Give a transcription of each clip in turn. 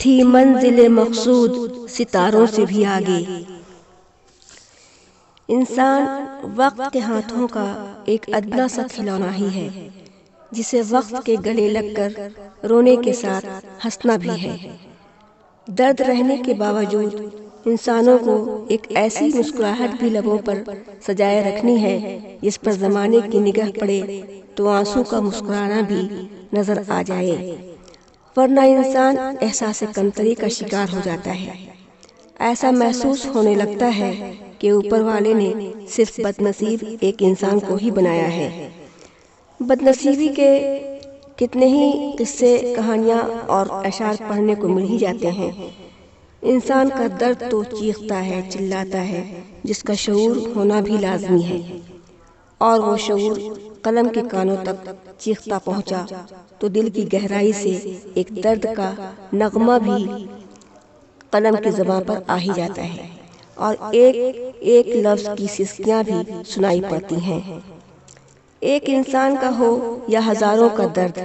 تھی منزل مقصود ستاروں سے بھی آگے۔ انسان وقت کے ہاتھوں کا ایک ادنا سا کھلونا ہی ہے، جسے وقت کے گلے لگ کر رونے کے ساتھ ہنسنا بھی ہے۔ درد رہنے کے باوجود انسانوں کو ایک ایسی مسکراہٹ بھی لبوں پر سجائے رکھنی ہے جس پر زمانے کی نگاہ پڑے تو آنسو کا مسکرانا بھی نظر آ جائے، ورنہ انسان احساس کمتری کا شکار ہو جاتا ہے۔ ایسا محسوس ہونے لگتا ہے کہ اوپر والے نے صرف بد نصیب ایک انسان کو ہی بنایا ہے۔ بد نصیبی کے کتنے ہی قصے، کہانیاں اور اشعار پڑھنے کو مل ہی جاتے ہیں۔ انسان کا درد تو چیختا ہے، چلاتا ہے، جس کا شعور ہونا بھی لازمی ہے، اور وہ شعور قلم کے کانوں تک چیختا پہنچا تو دل کی گہرائی سے ایک درد کا نغمہ بھی قلم کی زبان پر آ ہی جاتا ہے، اور ایک ایک لفظ کی سسکیاں بھی سنائی پڑتی ہیں۔ ایک انسان کا ہو یا ہزاروں کا درد،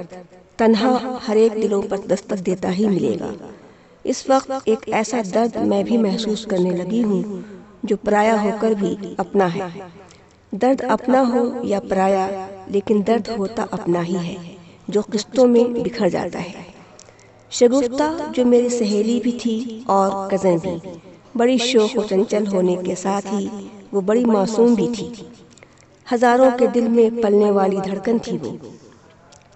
تنہا ہر ایک دلوں پر دستک دیتا ہی ملے گا۔ اس وقت ایک ایسا درد میں بھی محسوس کرنے لگی ہوں جو پرایا ہو کر بھی اپنا ہے۔ درد اپنا ہو یا پرایا، لیکن درد ہوتا اپنا ہی ہے، جو قسطوں میں بکھر جاتا ہے۔ شگفتہ جو میری سہیلی بھی تھی اور کزن بھی، بڑی شوخ و چنچل ہونے کے ساتھ ہی وہ بڑی معصوم بھی تھی۔ ہزاروں کے دل میں پلنے والی دھڑکن تھی وہ،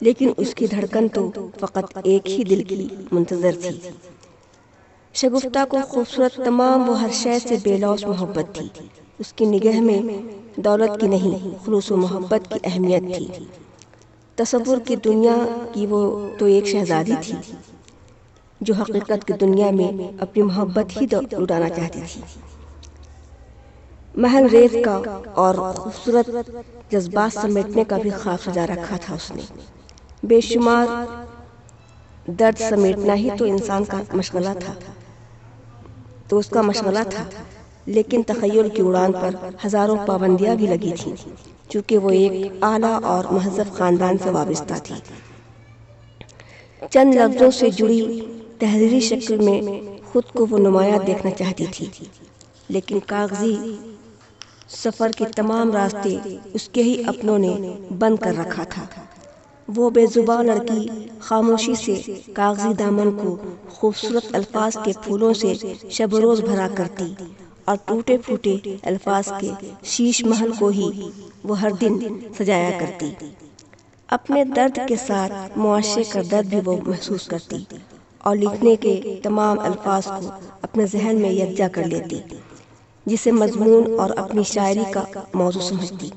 لیکن اس کی دھڑکن تو فقط ایک ہی دل کی منتظر تھی۔ شگفتہ کو خوبصورت تمام وہ ہر شے سے بے لوث محبت تھی۔ اس کی نگاہ میں دولت کی نہیں، خلوص و محبت کی اہمیت تھی۔ تصور کی دنیا کی وہ تو ایک شہزادی تھی جو حقیقت کی دنیا میں اپنی محبت ہی لٹانا چاہتی تھی۔ محل ریت کا اور خوبصورت جذبات سمیٹنے کا بھی خواب سجا رکھا تھا اس نے۔ بے شمار درد سمیٹنا ہی تو انسان کا مشغلہ تھا، لیکن تخیل کی اڑان پر ہزاروں پابندیاں بھی لگی تھیں، چونکہ وہ ایک اعلیٰ اور مہذب خاندان سے وابستہ تھی۔ چند لفظوں سے جڑی تحریری شکل میں خود کو وہ نمایاں دیکھنا چاہتی تھی، لیکن کاغذی سفر کے تمام راستے اس کے ہی اپنوں نے بند کر رکھا تھا۔ وہ بے زبان لڑکی خاموشی سے کاغذی دامن کو خوبصورت الفاظ کے پھولوں سے شب و روز بھرا کرتی، اور ٹوٹے پھوٹے الفاظ کے شیش محل کو ہی وہ ہر دن سجایا کرتی۔ اپنے درد کے ساتھ معاشرے کا درد بھی وہ محسوس کرتی، اور لکھنے کے تمام الفاظ کو اپنے ذہن میں یکجا کر لیتی، جسے مضمون اور اپنی شاعری کا موضوع سمجھتی۔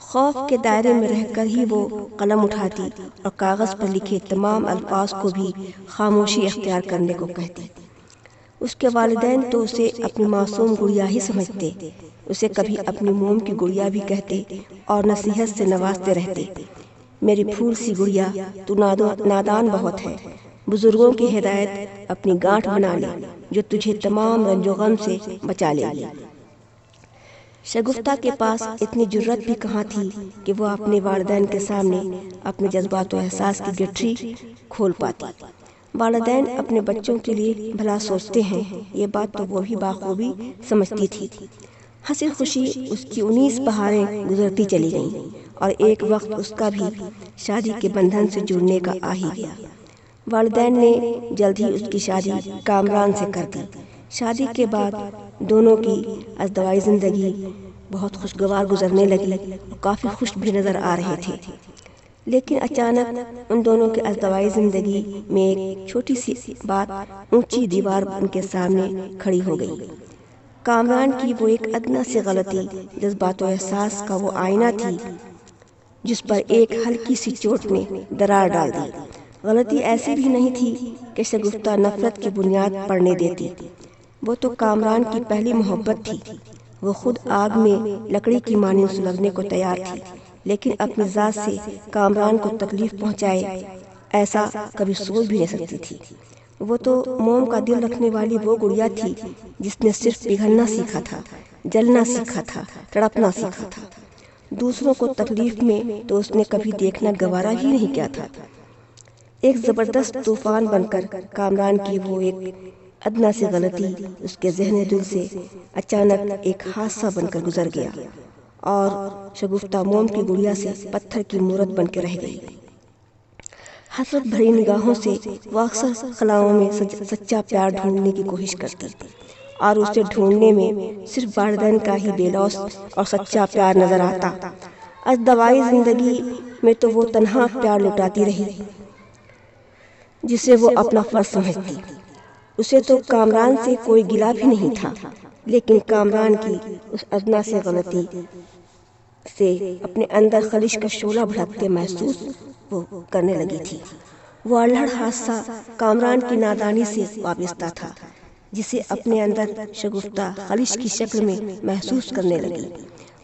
خوف کے دائرے میں رہ کر ہی وہ قلم اٹھاتی اور کاغذ پر لکھے تمام الفاظ کو بھی خاموشی اختیار کرنے کو کہتی۔ اس کے والدین تو اسے اپنی معصوم گڑیا ہی سمجھتے، اسے کبھی اپنی موم کی گڑیا بھی کہتے اور نصیحت سے نوازتے رہتے۔ میری پھول سی گڑیا، تو نادان بہت ہے، بزرگوں کی ہدایت اپنی گانٹھ بنا لے، جو تجھے تمام رنج و غم سے بچا لے گی۔ شگفتہ کے پاس اتنی جرت بھی کہاں تھی کہ وہ اپنے والدین کے سامنے اپنے جذبات و احساس کی گٹھری کھول پاتی۔ والدین اپنے بچوں کے لیے بھلا سوچتے ہیں، یہ بات تو وہ بھی بخوبی سمجھتی تھی۔ ہنسی خوشی اس کی 19 بہاریں گزرتی چلی گئیں، اور ایک وقت اس کا بھی شادی کے بندھن سے جڑنے کا آ ہی گیا۔ والدین نے جلد ہی اس کی شادی کامران سے کر دی۔ شادی کے بعد دونوں کی ازدواجی زندگی بہت خوشگوار گزرنے لگی اور کافی خوش بھی نظر آ رہے تھے، لیکن اچانک ان دونوں کے ازدواجی زندگی میں ایک چھوٹی سی بات اونچی دیوار ان کے سامنے کھڑی ہو گئی۔ کامران کی وہ ایک ادنا سی غلطی جذبات و احساس کا وہ آئینہ تھی جس پر ایک ہلکی سی چوٹ نے درار ڈال دی۔ غلطی ایسی بھی نہیں تھی کہ شگفتہ نفرت کی بنیاد پڑنے دیتی، وہ تو کامران کی پہلی محبت تھی۔ وہ خود آگ میں لکڑی کی مانند سلگنے کو تیار تھی، لیکن اپنی ذات سے کامران کو تکلیف پہنچائے ایسا کبھی سوچ بھی نہیں سکتی تھی۔ وہ تو موم کا دل رکھنے والی وہ گڑیا تھی جس نے صرف پگھلنا سیکھا تھا، جلنا سیکھا تھا، تڑپنا سیکھا تھا۔ دوسروں کو تکلیف میں تو اس نے کبھی دیکھنا گوارا ہی نہیں کیا تھا۔ ایک زبردست طوفان بن کر کامران کی وہ ایک ادنا سی غلطی اس کے ذہن دل سے اچانک ایک حادثہ بن کر گزر گیا اور شگفتہ موم کی گڑیا سے پتھر کی مورت بن کے رہ گئی۔ حسرت بھری نگاہوں سے وہ اکثر خلاؤں میں سچا پیار ڈھونڈنے کی کوشش کرتی اور اسے ڈھونڈنے میں صرف والدین کا ہی بے لوث اور سچا پیار نظر آتا۔ ازدوائی زندگی میں تو وہ تنہا پیار لٹاتی رہی جسے وہ اپنا فرض سمجھتی۔ اسے تو کامران سے کوئی گلہ بھی نہیں تھا، لیکن کامران کی اس ادنا سے غلطی سے اپنے اندر خلش کا شعلہ بھڑکتے محسوس وہ کرنے لگی تھی۔ وہ الہڑ حادثہ کامران کی نادانی سے وابستہ تھا، جسے اپنے اندر شگفتہ خلش کی شکل میں محسوس کرنے لگی۔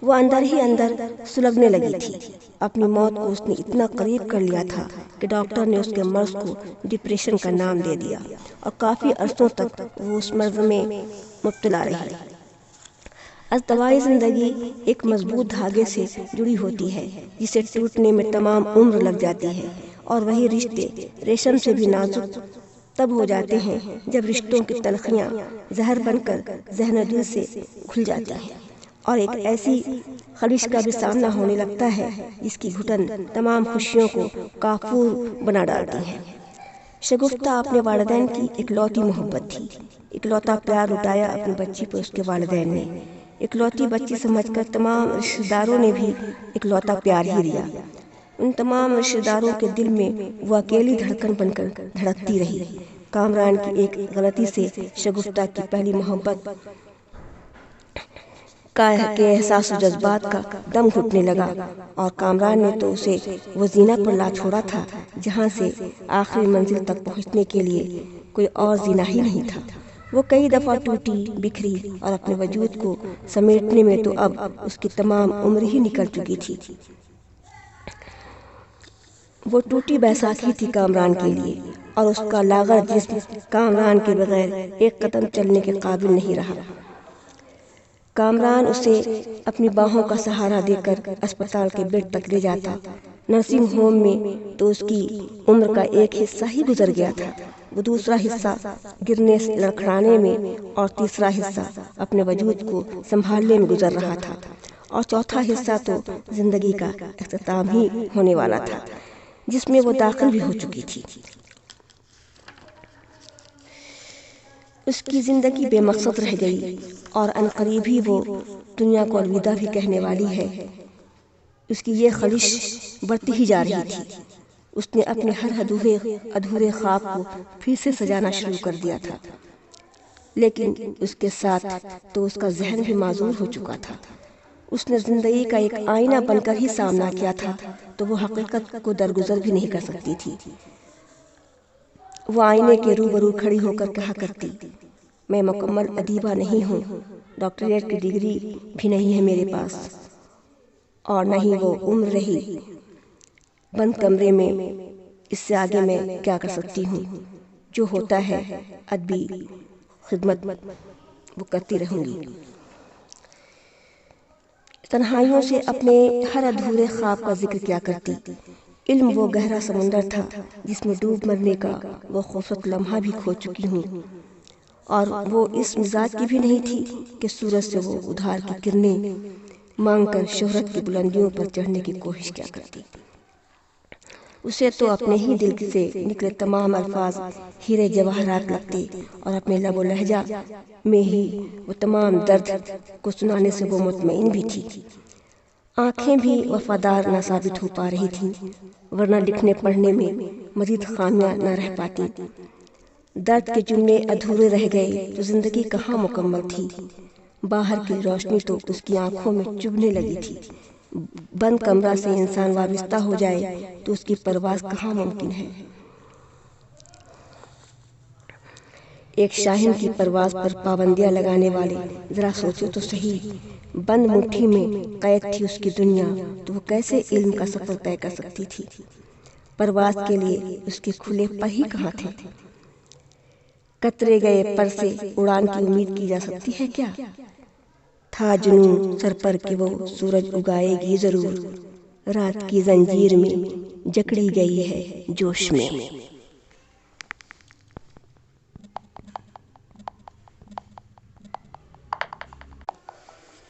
وہ اندر ہی اندر سلگنے لگی تھی۔ اپنی موت کو اس نے اتنا قریب کر لیا تھا کہ ڈاکٹر نے اس کے مرض کو ڈپریشن کا نام دے دیا اور کافی عرصوں تک وہ اس مرض میں مبتلا رہی۔ ازدوائی زندگی ایک مضبوط دھاگے سے جڑی ہوتی ہے جسے ٹوٹنے میں تمام عمر لگ جاتی ہے، اور وہی رشتے ریشم سے بھی نازک تب ہو جاتے ہیں جب رشتوں کی تلخیاں زہر بن کر ذہن دل سے گھل جاتی ہیں اور ایک ایسی خلش کا بھی سامنا ہونے لگتا ہے جس کی گھٹن تمام خوشیوں کو کافور بنا ڈالتی ہے۔ شگفتہ اپنے والدین کی اکلوتی محبت تھی۔ اکلوتا پیار لٹایا اپنی بچی پر اس کے والدین نے۔ اکلوتی بچی سمجھ کر تمام رشتہ داروں نے بھی اکلوتا پیار ہی دیا۔ ان تمام رشتہ داروں کے دل میں وہ اکیلی دھڑکن بن کر دھڑکتی رہی۔ کامران کی ایک غلطی سے شگفتہ کی پہلی محبت کے احساس و جذبات کا دم گھٹنے لگا، اور کامران نے تو اسے وہ زینہ پر لا چھوڑا تھا جہاں سے آخری منزل تک پہنچنے کے لیے کوئی اور زینہ ہی نہیں تھا۔ وہ کئی دفعہ ٹوٹی بکھری اور اپنے وجود کو سمیٹنے میں تو اب اس کی تمام عمر ہی نکل چکی تھی۔ وہ ٹوٹی بیساکھی تھی کامران کے لیے، اور اس کا لاغر جسم کامران کے بغیر ایک قدم چلنے کے قابل نہیں رہا۔ کامران اسے اپنی باہوں کا سہارا دے کر اسپتال کے بیڈ تک لے جاتا۔ نرسنگ ہوم میں تو اس کی عمر کا ایک حصہ ہی گزر گیا تھا۔ وہ دوسرا حصہ گرنے لڑکھڑانے میں اور تیسرا حصہ اپنے وجود کو سنبھالنے میں گزر رہا تھا، اور چوتھا حصہ تو زندگی کا اختتام ہی ہونے والا تھا جس میں وہ داخل بھی ہو چکی تھی۔ اس کی زندگی بے مقصد رہ گئی، اور عنقریب ہی وہ دنیا کو الوداع بھی کہنے والی ہے۔ اس کی یہ خلش بڑھتی ہی جا رہی تھی۔ اس نے اپنے ہر ادھورے خواب کو پھر سے سجانا شروع کر دیا تھا، لیکن اس کے ساتھ تو اس کا ذہن بھی معذور ہو چکا تھا۔ اس نے زندگی کا ایک آئینہ بن کر ہی سامنا کیا تھا تو وہ حقیقت کو درگزر بھی نہیں کر سکتی تھی۔ وہ آئینے کے روبرو کھڑی ہو کر کہا کرتی، میں مکمل ادیبہ نہیں ہوں، ڈاکٹریٹ کی ڈگری بھی نہیں ہے میرے پاس، اور نہ ہی وہ عمر رہی بند کمرے میں، اس سے آگے میں کیا کر سکتی ہوں؟ جو ہوتا ہے ادبی خدمت وہ کرتی رہوں گی۔ تنہائیوں سے اپنے ہر ادھورے خواب کا ذکر کیا کرتی۔ علم وہ گہرا سمندر تھا جس میں ڈوب مرنے کا وہ خوبصورت لمحہ بھی کھو چکی ہوں، اور وہ اس مزاج کی بھی نہیں تھی کہ سورج سے وہ ادھار کی کرنیں مانگ کر شہرت کی بلندیوں پر چڑھنے کی کوشش کیا کرتی۔ اسے تو اپنے ہی دل سے نکلے تمام الفاظ ہیرے جواہرات لگتے، اور اپنے لب و لہجہ میں ہی وہ تمام درد کو سنانے سے وہ مطمئن بھی تھی۔ آنکھیں بھی وفادار نہ ثابت ہو پا رہی تھیں، ورنہ لکھنے پڑھنے میں مزید خامیاں نہ رہ پاتی۔ درد کے جملے ادھورے رہ گئے تو زندگی کہاں مکمل تھی۔ باہر کی روشنی تو اس کی آنکھوں میں چبھنے لگی تھی۔ بند کمرہ سے انسان وابستہ ہو جائے تو اس کی پرواز کہاں ممکن ہے۔ ایک شاہین کی پرواز پر پابندیاں لگانے والے، ذرا سوچو تو صحیح، بند مٹھی میں قید تھی اس کی دنیا، تو وہ کیسے علم کا سفر طے کر سکتی تھی؟ پرواز کے لیے اس کے کھلے پر ہی کہاں تھے؟ کترے گئے پر سے اڑان کی امید کی جا سکتی ہے کیا؟ تھا جنون سر پر کہ وہ سورج اگائے گی ضرور، رات کی زنجیر میں جکڑی گئی ہے جوش میں۔